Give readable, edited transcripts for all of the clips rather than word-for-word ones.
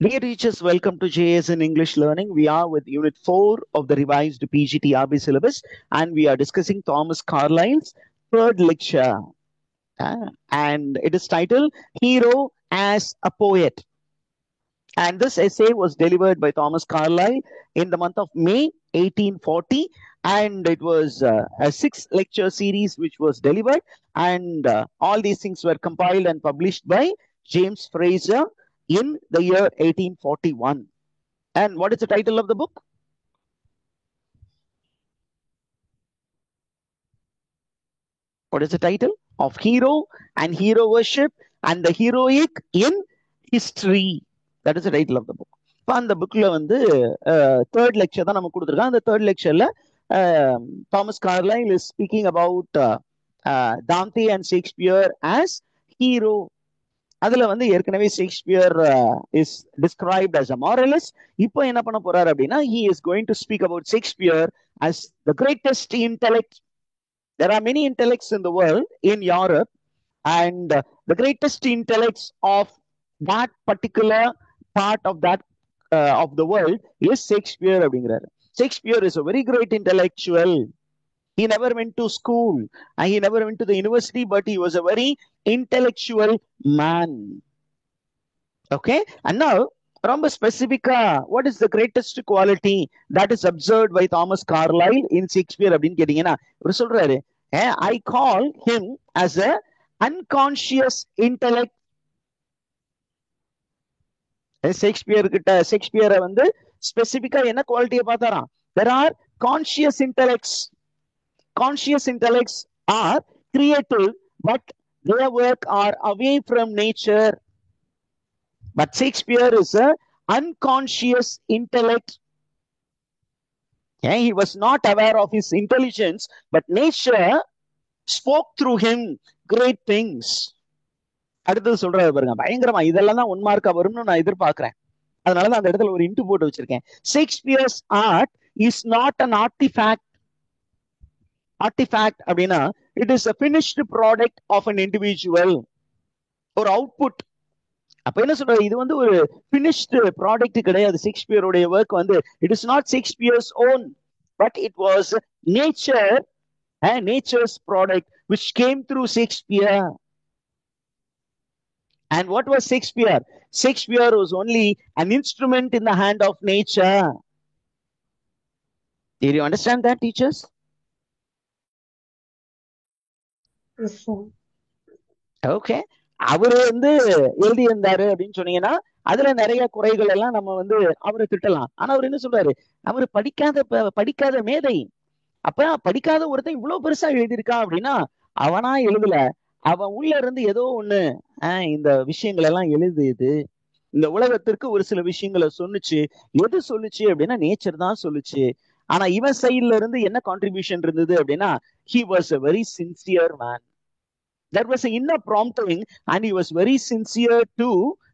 Dear teachers, welcome to JS in English Learning. We are with Unit 4 of the revised PGTRB syllabus and we are discussing Thomas Carlyle's third lecture. And it is titled Hero as a Poet. And this essay was delivered by Thomas Carlyle in the month of May 1840. And it was a 6-lecture series which was delivered. And all these things were compiled and published by James Fraser in the year 1841. And what is the title of the book? What is the title? Of Hero and Hero Worship and the Heroic in History. That is the title of the book. இப்போ அந்த புக்ல வந்து third lecture தான் நம்ம கொடுத்துருக்கோம். அந்த third லெக்சர்ல Thomas Carlyle is speaking about Dante and Shakespeare as hero. அதுல வந்து ஏற்கனவே Shakespeare is described as a moralist. இப்போ என்ன பண்ண போறாரு அப்படின்னா he is going to speak about Shakespeare as the greatest intellect. There are many intellects in the world in Europe, and the greatest intellects of that particular part of that of the world is Shakespeare அப்படிங்கிறாரு. Shakespeare is a very great intellectual. He never went to school and he never went to the university, but he was a very intellectual man. Okay, and now ரொம்ப ஸ்பெசிபிக்கா what is the greatest quality that is observed by Thomas Carlyle in Shakespeare அப்படின்னு கேட்டீங்கன்னா இவர் சொல்றாரு, I call him as a unconscious intellect. ஷேக்ஸ்பியரை வந்து ஸ்பெசிபிக்கா என்ன குவாலிட்டியை பார்த்தாராம்? There are conscious intellects. Conscious intellects are creative, but their work are away from nature. But Shakespeare is a unconscious intellect. He was not aware of his intelligence, but nature spoke through him great things. அடுத்தது சொல்றாரு பாருங்க, பயங்கரமா இதெல்லாம் தான் 1 மார்க்கா வரும்னு நான் எதிர்பார்க்கிறேன். அதனாலதான் அந்த இடத்துல ஒரு இன்டு போட்டு வச்சிருக்கேன். Shakespeare's art is not an artifact. Artifact அப்படின்னா it is a finished product of an individual. ஒரு அவுட்புட். அப்ப என்ன சொல்றாரு, இது வந்து ஒரு finished product கிடையாது. ஷேக்ஸ்பியருடைய ஒர்க் வந்து it is not Shakespeare's own, but it was nature, nature's product which came through Shakespeare. And what was Shakespeare? Shakespeare was only an instrument in the hand of nature. Did you understand that, teachers? Yes, sir. Okay. அவரு வந்து எழுதியிருந்தாரு அப்படின்னு சொன்னீங்கன்னா அதுல நிறைய குறைகள் எல்லாம் நம்ம வந்து அவரை திட்டலாம். ஆனா அவர் என்ன சொல்றாரு, அவரு படிக்காத மேதை. அப்ப படிக்காத ஒருத்தன் இவ்வளவு பெருசா எழுதியிருக்கா அப்படின்னா அவனா எழுதல, அவன் உள்ள இருந்து ஏதோ ஒண்ணு இந்த விஷயங்கள் எல்லாம் எழுதுது, இந்த உலகத்திற்கு ஒரு சில விஷயங்களை சொன்னுச்சு. எது சொல்லுச்சு அப்படின்னா நேச்சர் தான் சொல்லுச்சு. ஆனா இவன் சைட்ல இருந்து என்ன கான்ட்ரிபியூஷன் இருந்தது அப்படின்னா he was a very sincere man. There was an inner prompting and he was very sincere to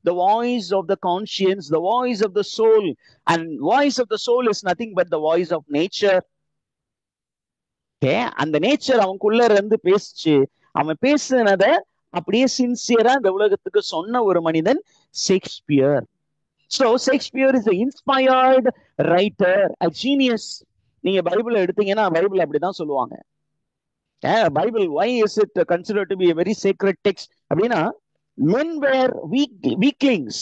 the voice of the conscience, the voice of the soul. And voice of the soul is nothing but the voice of nature. அந்த nature அவனுக்குள்ள இருந்து பேசிச்சு. அவன் பேசுனத அப்படியே சின்சியரா இந்த உலகத்துக்கு சொன்ன ஒரு மனிதன் Shakespeare. So Shakespeare is an inspired writer, a genius. நீங்க பைபிள் எடுத்தீங்கன்னா பைபிள் அப்படிதான் சொல்லுவாங்க. Bible why is it considered to be a very sacred text அப்படின்னா men were weaklings.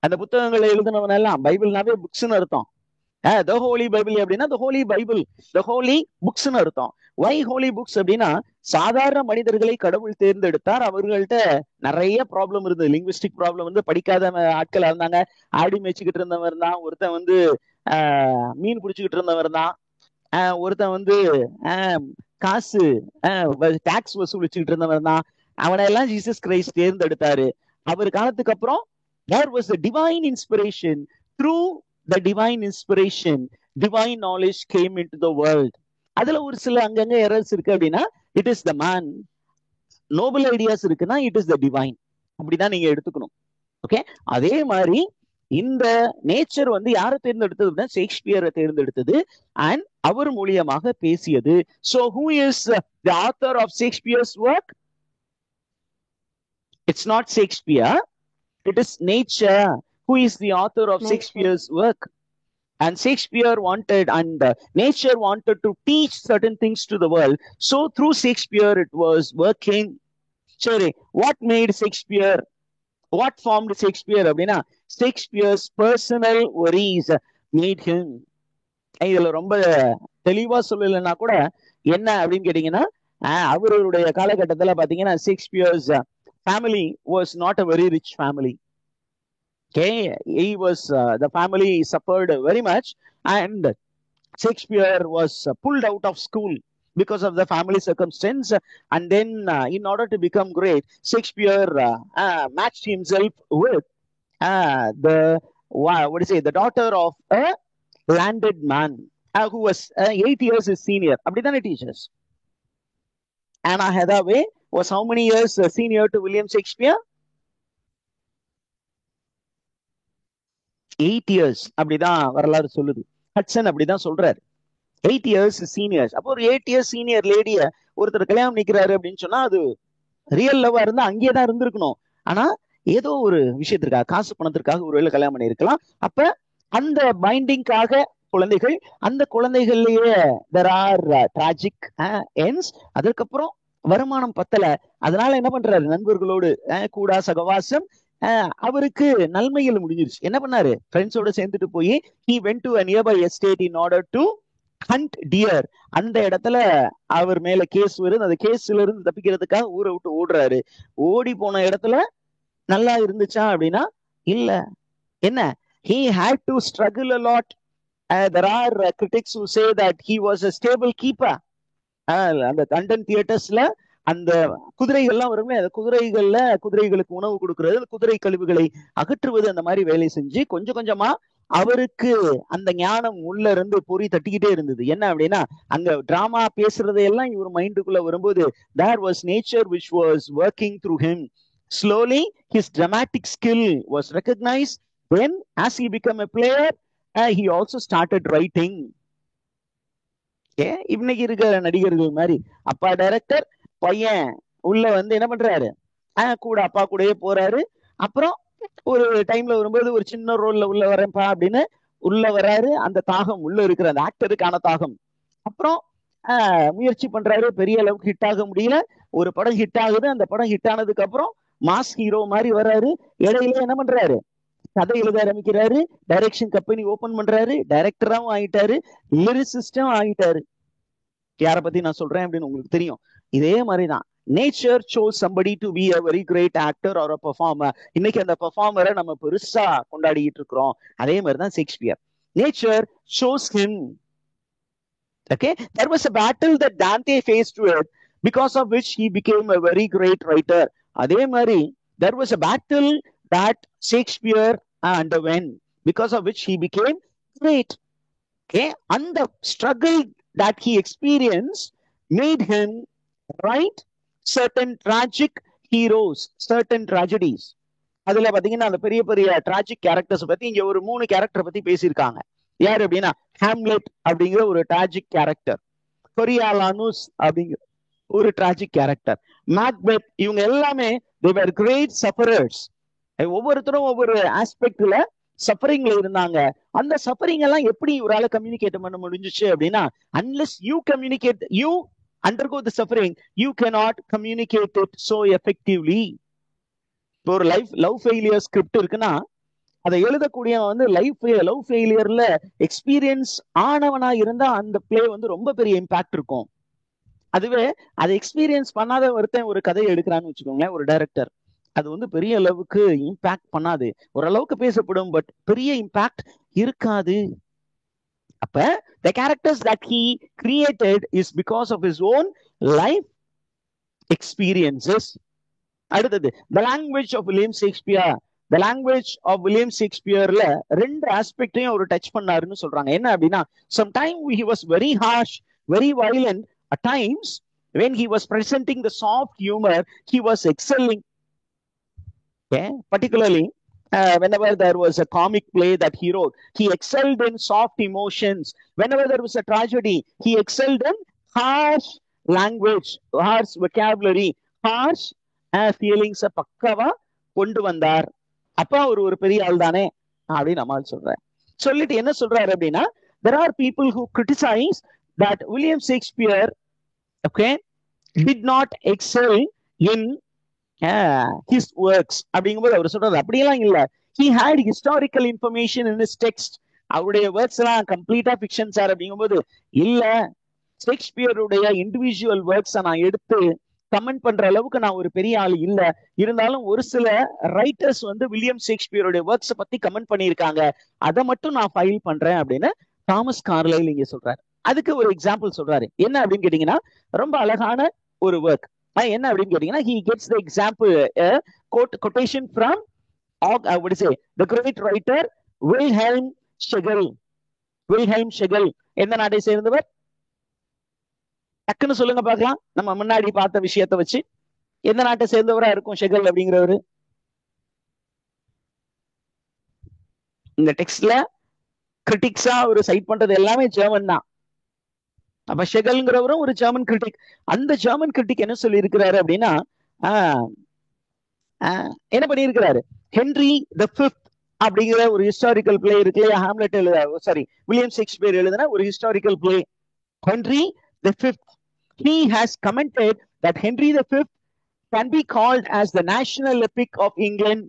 அந்த புத்தகங்களை எழுதினவன் எல்லாம் பைபிள்னாவே புக்ஸ்னு அர்த்தம். the holy bible அப்படின்னா the holy bible, the holy booksனு அர்த்தம். why holy books அப்படின்னா சாதாரண மனிதர்களை கடவுள் தேர்ந்தெடுத்தார். அவர்கள்ட்ட நிறைய ப்ராப்ளம் இருந்தது. லிங்குவிஸ்டிக் ப்ராப்ளம் வந்து படிக்காத ஆட்கள் இருந்தாங்க. ஆடி மேய்ச்சிக்கிட்டு இருந்தவன் தான், ஒருத்தன் வந்து மீன் பிடிச்சிக்கிட்டு இருந்தவன் தான், ஒருத்தன் வந்து காசு டாக்ஸ் வசூலிச்சுக்கிட்டு இருந்தவன் தான். அவனை எல்லாம் ஜீசஸ் கிரைஸ்ட் தேர்ந்தெடுத்தாரு. அவர் காலத்துக்கு அப்புறம் there was a divine inspiration. Through the divine inspiration, divine knowledge came into the world. அதுல ஒரு சில அங்கங்க எரர்ஸ் இருக்கு அப்படின்னா it is the man. noble ideas இருக்குன்னா it is the divine. அப்படிதான் நீங்க எடுத்துக்கணும். ஓகே, அதே மாதிரி இந்த நேச்சர் வந்து யாரை தேர்ந்தெடுத்தது அப்படின்னா ஷேக்ஸ்பியரை தேர்ந்தெடுத்தது அண்ட் அவர் மூலியமாக பேசியது. So who is the author of Shakespeare's work? It's not Shakespeare, it is nature who is the author of Nature. Shakespeare's work. And Shakespeare wanted, and nature wanted to teach certain things to the world. So through Shakespeare, it was working. Sorry, what made Shakespeare? What formed Shakespeare? அப்படின்னா Shakespeare's personal worries made him. இதுல ரொம்ப தெளிவா சொல்லலைன்னா கூட என்ன அப்படின்னு கேட்டீங்கன்னா, அவருடைய காலகட்டத்துல பாத்தீங்கன்னா Shakespeare's family was not a very rich family. Okay, he was the family suffered very much, and Shakespeare was pulled out of school because of the family circumstance. And then, in order to become great, Shakespeare matched himself with the what do you say, the daughter of a landed man who was 8 years his senior. அப்படிதானே teachers? Anna Hathaway was how many years senior to William Shakespeare? 8 years. அப்படிதான் வரலாறு சொல்லுது. ஹட்சன் அப்படிதான் சொல்றாரு. 8 years seniors. அப்போ ஒரு 8 years senior லேடிய ஒருத்தர் கல்யாணம் நிக்கிறாரு அப்படின்னு சொன்னா அது ரியல் லவ்வா இருந்தா அங்கேயே தான் இருந்திருக்கணும். ஆனா ஏதோ ஒரு விஷயத்திற்காக, காசு பணத்திற்காக ஒருவேளை கல்யாணம் பண்ணியிருக்கலாம். அப்ப அந்த பைண்டிங்காக குழந்தைகள், அந்த குழந்தைகள்லயே there are tragic ends. அதுக்கப்புறம் வருமானம் பத்தல, அதனால என்ன பண்றாரு, நண்பர்களோடு கூடா சகவாசம், அவருக்கு நன்மைகள் முடிஞ்சிருச்சு. என்ன பண்ணாரு, ஃப்ரெண்ட்ஸோட சேர்ந்துட்டு போய் he went to a nearby estate in order to hunt deer. அந்த இடத்துல அவர் மேல கேஸ் வருது. அந்த கேஸ்ல இருந்து தப்பிக்கிறதுக்காக ஊரை விட்டு ஓடுறாரு. ஓடி போன இடத்துல நல்லா இருந்துச்சா அப்படின்னா இல்ல. என்ன, he had to struggle a lot. There are critics who say that he was a stable keeper. அந்த லண்டன் தியேட்டர்ஸ்ல அந்த குதிரைகள்லாம் வருமே, அந்த குதிரைகளுக்கு உணவு கொடுக்கறது, குதிரை கழிவுகளை அகற்றுவது, அந்த மாதிரி வேலை செஞ்சு கொஞ்சம் கொஞ்சமா அவருக்கு அந்த ஞானம் உள்ள இருந்து பொறி தட்டிக்கிட்டே இருந்தது. என்ன அப்படின்னா, அங்க டிராமா பேசுறதையெல்லாம் இவர் மைண்டுக்குள்ள வரும்போது there was nature which was working through him. Slowly his dramatic skill was recognized. Then as he became a player, he also started writing. இன்னைக்கு இருக்கிற நடிகர்கள் மாதிரி அப்பா டைரக்டர், பையன் உள்ள வந்து என்ன பண்றாரு, கூட அப்பா கூடயே போறாரு. அப்புறம் ஒரு டைம்ல வரும்போது ஒரு சின்ன ரோல்ல உள்ள வரேன்ப்பா அப்படின்னு உள்ள வர்றாரு. அந்த தாகம் உள்ள இருக்கிற அந்த ஆக்டருக்கான தாகம். அப்புறம் முயற்சி பண்றாரு, பெரிய அளவுக்கு ஹிட் ஆக முடியல. ஒரு படம் ஹிட் ஆகுது. அந்த படம் ஹிட் ஆனதுக்கு அப்புறம் மாஸ் ஹீரோ மாதிரி வர்றாரு. இடையில என்ன பண்றாரு, கதை எழுத ஆரம்பிக்கிறாரு, டைரக்ஷன் கம்பெனி ஓபன் பண்றாரு, டைரக்டராவும் ஆயிட்டாரு, லிரிசிஸ்டும் ஆயிட்டாரு. யார பத்தி நான் சொல்றேன் அப்படின்னு உங்களுக்கு தெரியும். இதே மாதிரிதான் nature chose somebody to be a very great actor or a performer. இன்னைக்கு அந்த பெர்ஃபார்மரை நம்ம பெருசா கொண்டாடிட்டு இருக்கிறோம். அதே மாதிரிதான் Shakespeare. Nature chose him. Okay, there was a battle that Dante faced with, because of which he became a very great writer. அதே மாதிரி there was a battle that Shakespeare underwent, because of which he became great. Okay, and the struggle that he experienced made him write certain tragic heroes, certain tragedies. அதுல பாத்தீங்கன்னா அந்த பெரிய பெரிய tragic characters பத்தி இங்க ஒரு 3 கேரக்டர் பத்தி பேசியிருக்காங்க. யாரு அப்படின்னா, ஹாம்லெட் அப்படிங்கிற ஒரு டிராஜிக் கேரக்டர், கொரியாலானுஸ் அப்படிங்கிற ஒரு டிராஜிக் கேரக்டர், மேக்பெத், இவங்க எல்லாமே they were great sufferers. ஒவ்வொருத்தரும் ஒவ்வொரு ஆஸ்பெக்ட்ல சஃபரிங்ல இருந்தாங்க. அந்த சஃபரிங் எல்லாம் எப்படி இவரால கம்யூனிகேட் பண்ண முடிஞ்சிச்சு அப்படின்னா, unless you communicate, you undergo the suffering, you cannot communicate it so effectively. இப்போ ஒரு லவ் ஃபெயிலியர் ஸ்கிரிப்ட் இருக்குன்னா அதை எழுதக்கூடிய வந்து லவ் ஃபெயிலியர்ல எக்ஸ்பீரியன்ஸ் ஆனவனா இருந்தா அந்த பிளே வந்து ரொம்ப பெரிய இம்பாக்ட் இருக்கும். அதுவே அதை எக்ஸ்பீரியன்ஸ் பண்ணாத ஒருத்தன் ஒரு கதையை எடுக்கிறான்னு வச்சுக்கோங்களேன், ஒரு டைரக்டர், அது வந்து பெரிய அளவுக்கு இம்பாக்ட் பண்ணாது. ஓரளவுக்கு பேசப்படும், பட் பெரிய இம்பாக்ட் இருக்காது. அப்ப the characters that he created is because of his own life experiences. அடுத்தது the language of William Shakespeare. The language of William Shakespeareல 2 ஆஸ்பெக்டையும் அவர் டச் பண்ணாருன்னு சொல்றாங்க. என்ன அப்படின்னா, sometime he was very harsh, very violent. At times when he was presenting the soft humor, he was excelling. Okay, particularly whenever there was a comic play that he wrote, he excelled in soft emotions. Whenever there was a tragedy, he excelled in harsh language, harsh vocabulary, harsh feelings. பக்கவா கொண்டு வந்தார். அப்ப அவர் ஒரு பெரிய ஆள் தானே அப்படின்னு நம்மால் சொல்றாரு. சொல்லிட்டு என்ன சொல்றாரு அப்படின்னா, there are people who criticize that William Shakespeare, okay, did not excel in his works அப்படிங்கும்போது அவர் சொல்றாரு அப்படியெல்லாம் இல்ல. he had historical information in his text. அவருடைய ஒர்க்ஸ் எல்லாம் கம்ப்ளீட்டா ஃபிக்ஷன் சார் அப்படிங்கும்போது இல்ல, ஷேக்ஸ்பியருடைய இண்டிவிஜுவல் ஒர்க்ஸை நான் எடுத்து கமெண்ட் பண்ற அளவுக்கு நான் ஒரு பெரிய ஆள் இல்ல. இருந்தாலும் ஒரு சில ரைட்டர்ஸ் வந்து வில்லியம் ஷேக்ஸ்பியருடைய ஒர்க்ஸை பத்தி கமெண்ட் பண்ணியிருக்காங்க, அதை மட்டும் நான் ஃபைல் பண்றேன் அப்படின்னு தாமஸ் கார்லைல் இங்க சொல்றாரு. அதுக்கு ஒரு எக்ஸாம்பிள் சொல்றாரு. என்ன அப்படின்னு கேட்டீங்கன்னா, ரொம்ப அழகான ஒரு ஒர்க். என்ன அப்படின்னு கேட்டீங்கன்னா, he gets the example quotation from what is it, the great writer Wilhelm Schlegel. Wilhelm Schlegel எந்த நாட்டை சேர்ந்தவர்? டக்குன்னு சொல்லுங்க பார்க்கலாம். நம்ம முன்னாடி பார்த்த விஷயத்தை வச்சு எந்த நாட்டை சேர்ந்தவரா இருக்கும் ஷெகல் அப்படிங்கிறவரு? இந்த டெக்ஸ்ட்ல கிரிட்டிக்ஸா ஒரு சைட் பண்றது எல்லாமே ஜெர்மன் தான். அப்ப ஷெகல்ங்கிறவரும் ஒரு ஜெர்மன் கிரிட்டிக். அந்த ஜெர்மன் கிரிட்டிக் என்ன சொல்லி இருக்கிறாரு அப்படின்னா, என்ன பண்ணியிருக்கிறாரு, ஹென்ரி தி ஃபிஃப்த் அப்படிங்கிற ஒரு ஹிஸ்டாரிக்கல் பிளே இருக்கு இல்லையா, ஹாம்லெட் சாரி வில்லியம் ஷேக்ஸ்பியர் எழுதின ஒரு historical play Henry the fifth. He has commented that Henry V can be called as the national epic of England.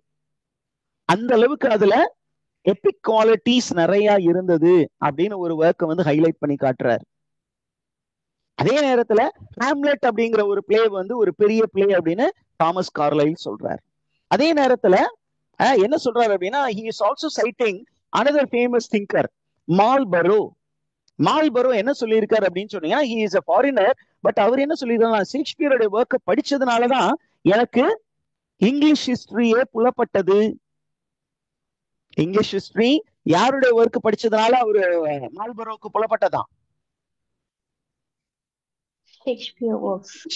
அந்த அளவுக்கு அதுல எபிக் குவாலிட்டிஸ் நிறைய இருந்தது அப்படின்னு ஒரு ஒர்க்கை வந்து ஹைலைட் பண்ணி காட்டுறாரு. அதே நேரத்துல ஹாம்லெட் அப்படிங்கிற ஒரு பிளே வந்து ஒரு பெரிய பிளே அப்படின்னு தாமஸ் கார்லைல் சொல்றாரு. அதே நேரத்துல என்ன சொல்றாரு அப்படின்னா, he is also citing another famous thinker, Marlborough. Marlborough என்ன சொல்லியிருக்காரு அப்படின்னு சொன்னீங்கன்னா, he is a foreigner, but அவர் என்ன சொல்லியிருக்காரு, ஷேக்ஸ்பியருடைய ஒர்க்கை படிச்சதுனாலதான் எனக்கு இங்கிலீஷ் ஹிஸ்டரியே புலப்பட்டது. இங்கிலீஷ் ஹிஸ்டரி யாருடைய ஒர்க் படிச்சதுனால அவரு மால்பரோக்கு புலப்பட்டதான்?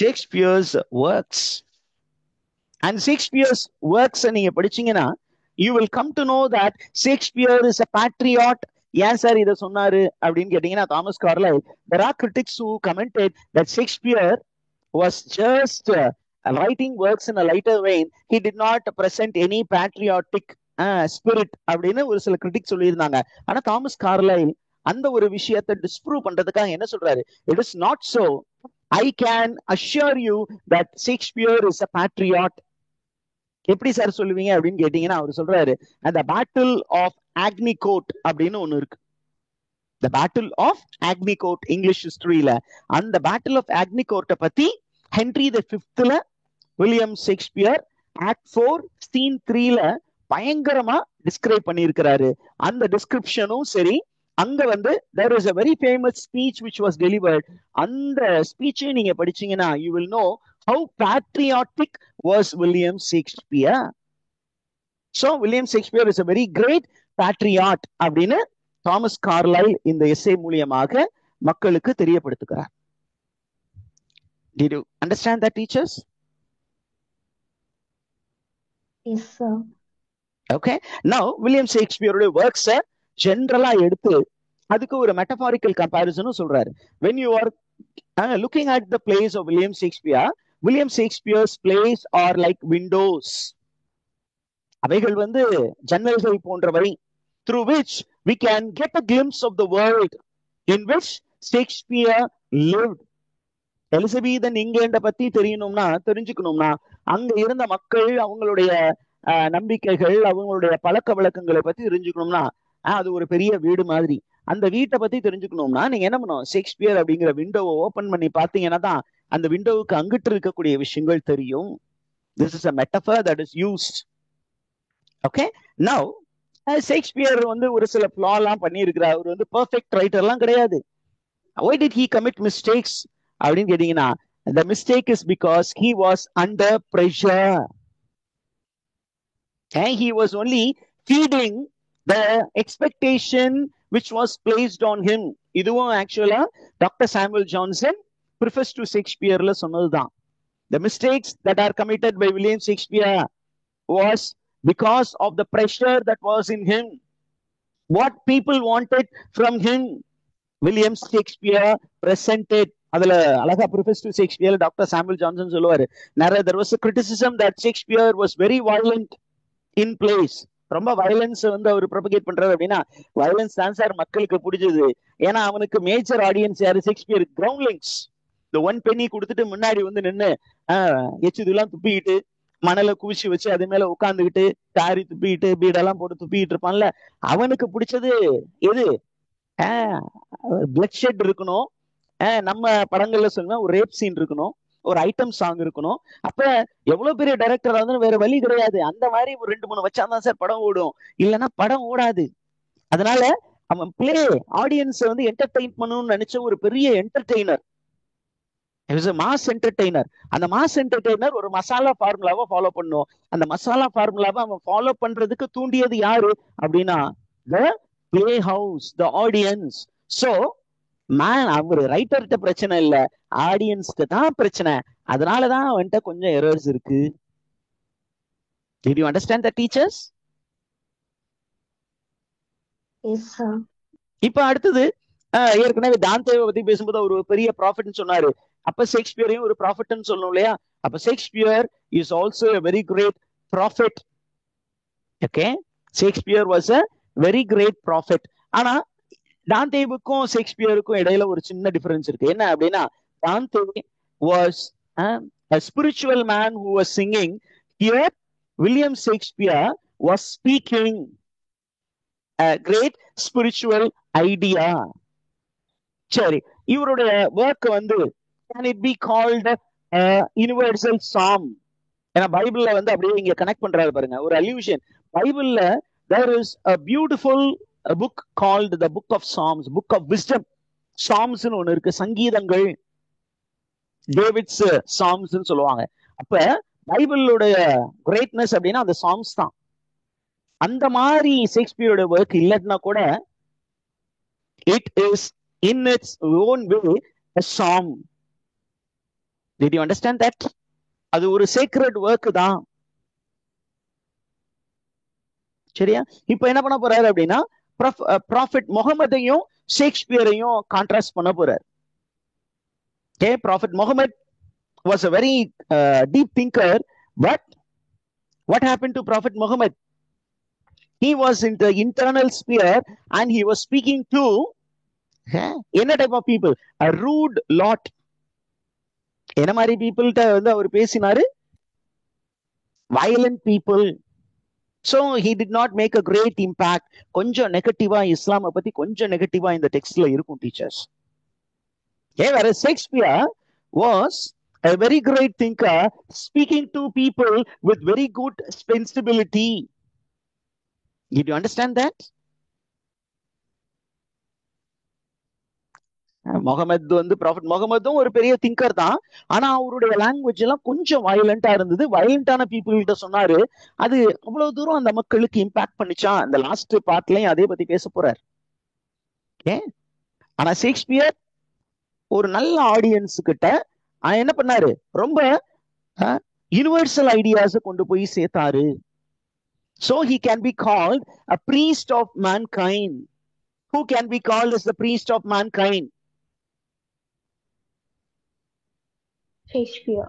Shakespeare's works. And Shakespeare's works நீங்க படிச்சீங்கன்னா, you will come to know that Shakespeare is a patriot. ஏன் சார் இதை சொன்னாரு அப்படின்னு கேட்டீங்கன்னா, Thomas Carlyle, there are critics who commented that Shakespeare was just writing works in a lighter vein. He did not present any patriotic spirit அப்படின்னு ஒரு சில critic சொல்லியிருந்தாங்க. ஆனா தாமஸ் கார்லைல் அந்த ஒரு விஷயத்தை டிஸ்ப்ரூவ் பண்றதுக்காக என்ன சொல்றாரு, it is not so. I can assure you that Shakespeare is a patriot. எப்படி சார் சொல்லுவீங்க அப்படின்னு கேட்டீங்கன்னா, அவர் சொல்றாரு, அந்த பேட்டில் ஆஃப் ஆக்னிகோட் அப்படின்னு ஒண்ணு இருக்கு. The Battle of Agnicourt English ஹிஸ்டரியில அந்த பேட்டில் ஆஃப் ஆக்னிகோர்ட்டை பத்தி ஹென்ரி தி ஃபிஃப்த்ல வில்லியம் ஷேக்ஸ்பியர் ஆக்ட் 4 சீன் 3ல பயங்கரமா டிஸ்கிரைப் பண்ணியிருக்கிறாரு. அந்த டிஸ்கிரிப்ஷனும் சரி, அங்க வந்து there is a very famous speech which was delivered. அந்த ஸ்பீச்சை நீங்க படிச்சீங்கன்னா you will know how patriotic was William Shakespeare. So William Shakespeare is a very great patriot அப்படின்னு தாமஸ் கார்லைல் இந்த எஸ்ஸே மூலியமாக மக்களுக்கு தெரியப்படுத்துகிறார். Did you understand that, teachers? Yes, sir. Okay. Now William Shakespeare works ஜெனரலா எடுத்து அதுக்கு ஒரு மெட்டபாரிக்கல் கம்பேரிசனும் சொல்றாரு. When you are looking at the plays of William Shakespeare's plays are like windows. அவைகள் வந்து ஜன்னல்கள் போன்றவை, through which we can get a glimpse of the world in which Shakespeare lived. Elizabethan இங்கிலாண்டை பத்தி தெரிஞ்சுக்கணும்னா அங்க இருந்த மக்கள், அவங்களுடைய நம்பிக்கைகள், அவங்களுடைய பழக்க வழக்கங்களை பத்தி தெரிஞ்சுக்கணும்னா அது ஒரு பெரிய வீடு மாதிரி. அந்த வீட்டை பத்தி தெரிஞ்சுக்கணும்னா நீங்க என்ன பண்ணணும், ஷேக்ஸ்பியர் அப்படிங்கிற விண்டோவை ஓபன் பண்ணி பார்த்தீங்கன்னா தான் அந்த விண்டோவுக்கு அங்கிட்டு இருக்கக்கூடிய விஷயங்கள் தெரியும். This is a metaphor that is used. Okay. Now Shakespeare வந்து ஒரு சில ஃப்ளா எல்லாம் பண்ணி இருக்கிறார். அவர் வந்து பெர்ஃபெக்ட் ரைட்டர்லாம் கிடையாது. Why did he commit mistakes அப்படின்னு கேட்டீங்கன்னா, the mistake is because he was under pressure. And he was only feeding the expectation which was placed on him. இதுவும் ஆக்சுவலா doctor Samuel Johnson prefers to ஷேக்ஸ்பியர்ல சொன்னதுதான். The mistakes that are committed by William Shakespeare was because of the pressure that was in him. What people wanted from him, William Shakespeare presented. அதுல அழகா prefers to Shakespeare doctor Samuel Johnson சொல்லுவாரு, there was a criticism that Shakespeare was very violent in plays. ரொம்ப violence வந்து அவர் propagate பண்றாரு அப்படின்னா violence தான் sir மக்களுக்கு பிடிச்சது. ஏன்னா அவனுக்கு மேஜர் ஆடியன்ஸ் யாரு? ஷேக்ஸ்பியர். கிரவுண்ட்லிங்ஸ் இந்த 1 penny கொடுத்துட்டு முன்னாடி வந்து நின்று எச்சுதுலாம் துப்பிக்கிட்டு மணலை குவிச்சு வச்சு அது மேல உட்காந்துக்கிட்டு காரி துப்பிக்கிட்டு பீடெல்லாம் போட்டு துப்பிக்கிட்டு இருப்பான்ல, அவனுக்கு பிடிச்சது எது? பிளட் ஷெட் இருக்கணும், நம்ம படங்கள்ல சொல்லணும் ஒரு ரேப் சீன் இருக்கணும், ஒரு ஐட்டம் சாங் இருக்கணும். அப்ப எவ்வளவு பெரிய டைரக்டர் வந்து வேற வழி கிடையாது, அந்த மாதிரி ஒரு 2-3 வச்சாதான் சார் படம் ஓடும், இல்லைன்னா படம் ஓடாது. அதனால அவன் பிளே ஆடியன்ஸ் வந்து என்டர்டெயின் பண்ணணும்னு நினைச்ச ஒரு பெரிய என்டர்டெய்னர், மாஸ் என்டர்டெய்னர். அந்த மாஸ் என்டர்டெய்னர் ஒரு மசாலா ஃபார்முலாவை ஃபாலோ பண்ணும். அந்த மசாலா ஃபார்முலாவை அவன் ஃபாலோ பண்றதுக்கு தூண்டியது யாரு அப்படின்னா the play house, the audience. So man அவர் ரைட்டர்கிட்ட பிரச்சனை இல்ல, ஆடியன்ஸ்க்கு தான் பிரச்சனை. அதனாலதான் அவன்கிட்ட கொஞ்சம் எரர்ஸ் இருக்கு. Did you understand that, teachers? Yes, sir. இப்ப அடுத்தது ஏற்கனவே தாந்தேவை பத்தி பேசும்போது ஒரு பெரிய ப்ராஃபிட்னு சொன்னாரு. அப்ப ஷேக்ஸ்பியரையும் ஒரு ப்ராஃபிட்னு சொல்லணும் இல்லையா? அப்ப Shakespeare is also a very great prophet. Okay, Shakespeare was a very great prophet. ஆனா தாந்தேவுக்கும் ஷேக்ஸ்பியருக்கும் இடையில ஒரு சின்ன டிஃபரன்ஸ் இருக்கு. என்ன அப்படின்னா Dante was a spiritual man who was singing. Here William Shakespeare was speaking a great spiritual idea. சரி, இவருடைய work வந்து can it be called a universal psalm? ஏன்னா பைபிள்ல வந்து அப்படியே இங்க கனெக்ட் பண்றாரு பாருங்க, ஒரு அல்யூஷன். பைபிள்ல there is a beautiful book called the book of Psalms, book of wisdom. Psalms னு ஒன்னு இருக்கு, சங்கீதங்கள், டேவிட்ஸ் Psalms னு சொல்லுவாங்க. அப்ப பைபிளுடைய கிரேட்னஸ் அப்படின்னா அந்த Psalms தான். அந்த மாதிரி ஷேக்ஸ்பியரோட ஒர்க் இல்லைன்னா கூட it is in its own way a psalm. Did you understand that? அது ஒரு sacred work தான். சரியா? இப்ப என்ன பண்ண போறாரு அப்படின்னா ப்ராஃபிட் முகமதையும் ஷேக்ஸ்பியரையும் கான்ட்ராஸ்ட் பண்ண போறாரு. Okay, Prophet Muhammad was a very deep thinker, but what happened to Prophet Muhammad? He was in the internal sphere and he was speaking to என்ன type of people? a rude lot. என்ன மாதிரி பீப்புள்கிட்ட வந்து அவர் பேசினாரு? violent people. So he did not make a great impact. கொஞ்சம் நெகட்டிவா இஸ்லாமை பத்தி கொஞ்சம் நெகட்டிவா இந்த டெக்ஸ்ட்ல இருக்கும் teachers. Whereas Shakespeare was a very great thinker, speaking to people with very good sensibility. Did you understand that? Mohammed வந்து ப்ராஃபிட் முகமதும் ஒரு பெரிய திங்கர் தான். ஆனா அவருடைய லாங்குவேஜ் எல்லாம் கொஞ்சம் வயலண்டா இருந்தது. வயலண்டான பீப்புள் கிட்ட சொன்னாரு, அது அவ்வளவு தூரம் அந்த மக்களுக்கு இம்பாக்ட் பண்ணிச்சா? அந்த லாஸ்ட் பார்ட்லயும் அதே பத்தி பேச போறாரு. ஆனா ஷேக்ஸ்பியர் ஒரு நல்ல ஆடியன்ஸ் கிட்ட என்ன பண்ணாரு? ரொம்ப யூனிவர்சல் ஐடியாஸ் கொண்டு போய் சேர்த்தாரு. So he can be called a priest of mankind. Who can be called as the priest of mankind? Shakespeare.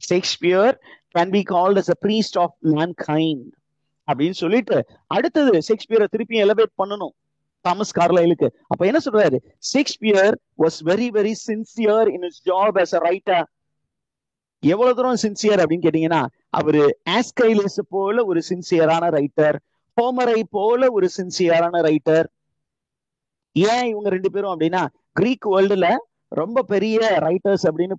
Shakespeare can be called as a priest of mankind. அப்படின்னு சொல்லிட்டு அடுத்தது ஷேக்ஸ்பியரை திருப்பி எலவேட் பண்ணணும் Thomas கார்லைலுக்கு. அப்ப என்ன சொல்றாரு? Shakespeare was very very sincere in his job as a writer. எவ்வளவு தூரம் சின்சியர் அப்படின்னு கேட்டீங்கன்னா, அவரு ஆஸ்கைலஸ் போல ஒரு சின்சியரான ரைட்டர், ஹோமரை போல ஒரு சின்சியரான ரைட்டர். ஏன் இவங்க 2 பேரும் அப்படின்னா கிரீக் வேர்ல்டுல ரொம்ப பெரிய ரைட்டர்ஸ் அப்படின்னு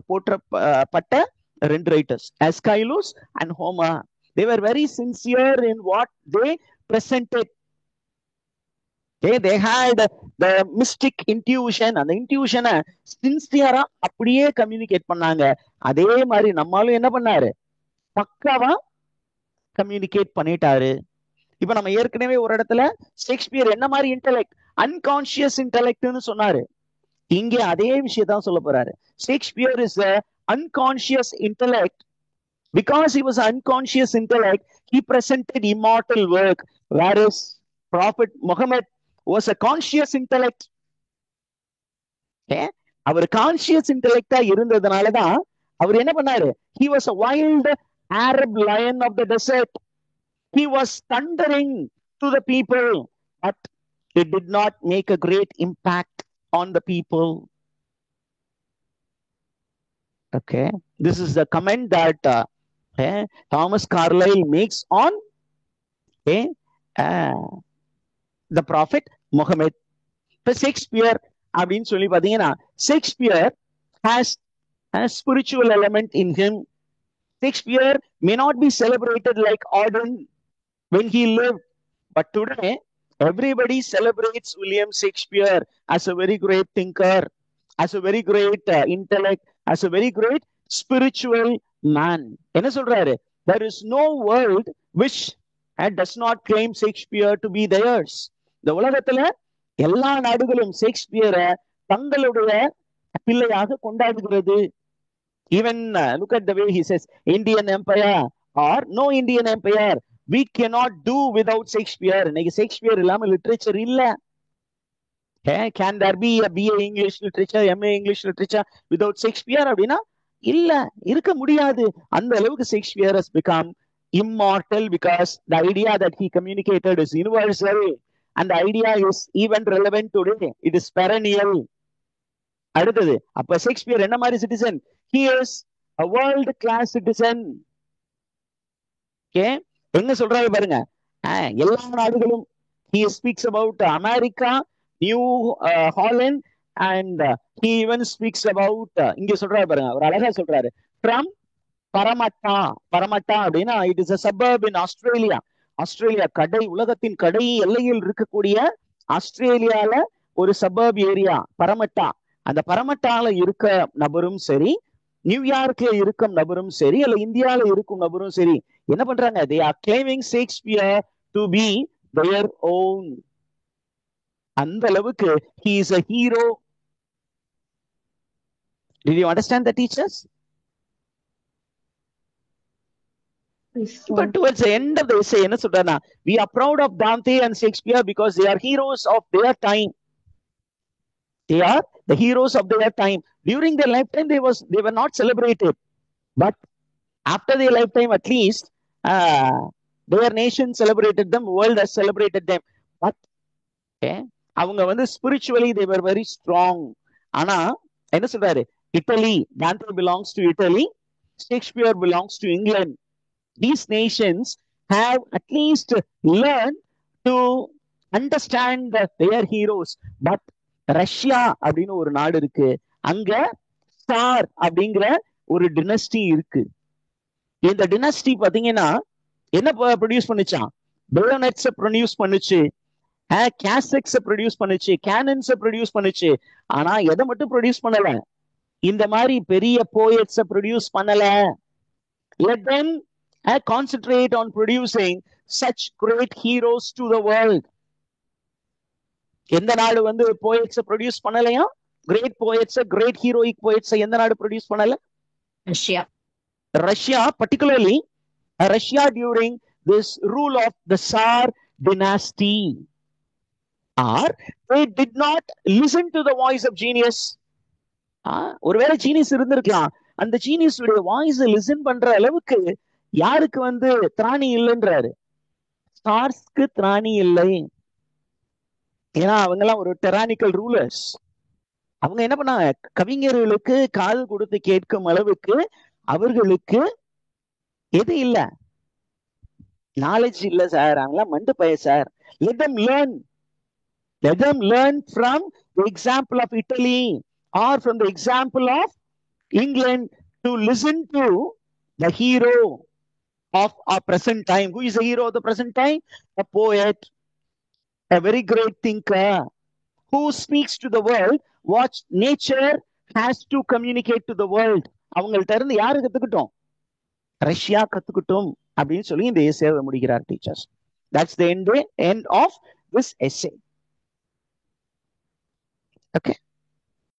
போற்றப்பட்ட 2 writers, Aeschylus and Homer. They were very sincere in what they presented. They had the mystic intuition. அந்த இன்ட்யூஷனை சின்சியரா அப்படியே கம்யூனிகேட் பண்ணாங்க. அதே மாதிரி நம்மளும் என்ன பண்ணாரு? பக்காவா கம்யூனிகேட் பண்ணிட்டாரு. இப்ப நம்ம ஏற்கனவே ஒரு இடத்துல ஷேக்ஸ்பியர் என்ன மாதிரி இன்டெலெக்ட், அன்கான்சியஸ் இன்டெலெக்ட்னு சொன்னாரு. இங்க அதே விஷயத்தான் சொல்ல போறாரு. Shakespeare is a unconscious intellect. Because he was unconscious intellect, he presented immortal work, whereas Prophet Muhammad was a conscious intellect. அவர் கான்சியஸ் இன்டெலெக்டா இருந்ததுனாலதான் அவர் என்ன பண்ணாரு? He was a wild Arab lion of the desert. He was thundering to the people, but it did not make a great impact on the people. Okay, this is the comment that Thomas Carlyle makes on the prophet Muhammad. இப்ப Shakespeare அப்படின்னு சொல்லி பாத்தீங்கன்னா, Shakespeare has a spiritual element in him. Shakespeare may not be celebrated like Auden when he lived, but today everybody celebrates William Shakespeare as a very great thinker, as a very great intellect, as a very great spiritual man. என்ன சொல்றாரு? There is no world which does not claim Shakespeare to be theirs. இந்த உலகத்துல எல்லா நாடுகளும் ஷேக்ஸ்பியரை தங்களுடைய பிள்ளையாக கொண்டாடுகிறது. Even look at the way he says, Indian Empire or no Indian Empire, we cannot do without Shakespeare. இன்னைக்கு ஷேக்ஸ்பியர் இல்லாம literature இல்ல. Can there be a BA English literature, MA English literature without Shakespeare? அப்படின்னா இல்ல, இருக்க முடியாது. அந்த அளவுக்கு Shakespeare has become immortal because the idea that he communicated is universal and the idea is even relevant today. It is perennial. அடுத்தது, அப்ப Shakespeare என்ன மாதிரி citizen? He is a world class citizen. Okay, எங்க சொல்றாரு பாருங்க, எல்லா நாடுகளும். He speaks about America, New Holland, and he even speaks about இங்க சொல்றாரு பாருங்க, அவர் அழகா சொல்றாரு, from பரமட்டா. பரமட்டா அப்படின்னா it is a suburb in Australia. Australia கடை, உலகத்தின் கடை எல்லையில் இருக்கக்கூடிய ஆஸ்திரேலியால ஒரு சபர்ப் ஏரியா பரமட்டா. அந்த பரமட்டால இருக்க நபரும் சரி, நியூயார்க்ல இருக்கும் நபரும் சரி, அல்ல இந்தியால இருக்கும் நபரும் சரி, என்ன பண்றாங்க? they are claiming Shakespeare to be their own. அந்த அளவுக்கு he is a hero. Did you understand the teachers? But towards the end of the essay, என்ன சொல்றாருன்னா, we are proud of Dante and Shakespeare because they are heroes of their time. They are the heroes of their time. During their lifetime, they were not celebrated, but after their lifetime, at least their nation celebrated them, world has celebrated them. But அவங்க வந்து spiritually they were very strong. ஆனா என்ன சொல்றாரு? Italy, Dante belongs to Italy, Shakespeare belongs to England. These nations have at least learned to understand their heroes. But Russia அப்படின்னு ஒரு நாடு இருக்கு, அங்க ஸ்டார் அப்படிங்கிற ஒரு டினஸ்டி இருக்கு. இந்த டினஸ்டி பாத்தீங்கன்னா என்ன ப்ரொடியூஸ் பண்ணுச்சான்? பேயோனெட்ஸ் ப்ரொடியூஸ் பண்ணுச்சு, கேசெக்ஸ் ப்ரொடியூஸ் பண்ணுச்சு, கேனன்ஸ் ப்ரொடியூஸ் பண்ணுச்சு. ஆனா எதை மட்டும் ப்ரொடியூஸ் பண்ணல? இந்த மாதிரி பெரிய போயட்ஸ் ப்ரொடியூஸ் பண்ணல. Let them concentrate on producing such great heroes to the world. எந்த நாடு வந்து போயட்ஸ் ப்ரொடியூஸ் பண்ணலையா? Great poets, great heroic poets எந்த நாடு ப்ரொடியூஸ் பண்ணல? Russia. Russia, particularly Russia during this rule of the Tsar dynasty. Or they did not listen to the voice of genius. ஒருவேளை genius இருந்திருக்கலாம், அந்த ஜீனியஸ் உடைய voice listen பண்ற அளவுக்கு யாருக்கு வந்து திராணி இல்லைன்றாரு? ஸ்டார்ஸ்க்கு திராணி இல்லை. ஏன்னா அவங்க எல்லாம் ஒரு டெரானிக்கல் ரூலர்ஸ். அவங்க என்ன பண்ணாங்க? கவிஞர்களுக்கு காது கொடுத்து கேட்கும் அளவுக்கு அவர்களுக்கு எது இல்ல? நாலேஜ் இல்ல சார், அவங்களாம் மண்டு பய sir. Let them learn. Let them learn from the example of Italy or from the example of England to listen to the hero of our present time. Who is the hero of the present time? A poet, a very great thinker who speaks to the world what nature has to communicate to the world. அவங்கள்ட்ட இருந்து யாரு கத்துக்கிட்டோம்? Russia கத்துக்கிட்டோம் அப்படின்னு சொல்லி இந்த எஸ்ஸேவை முடிக்கிறார் teachers. That's the end of this essay. Okay.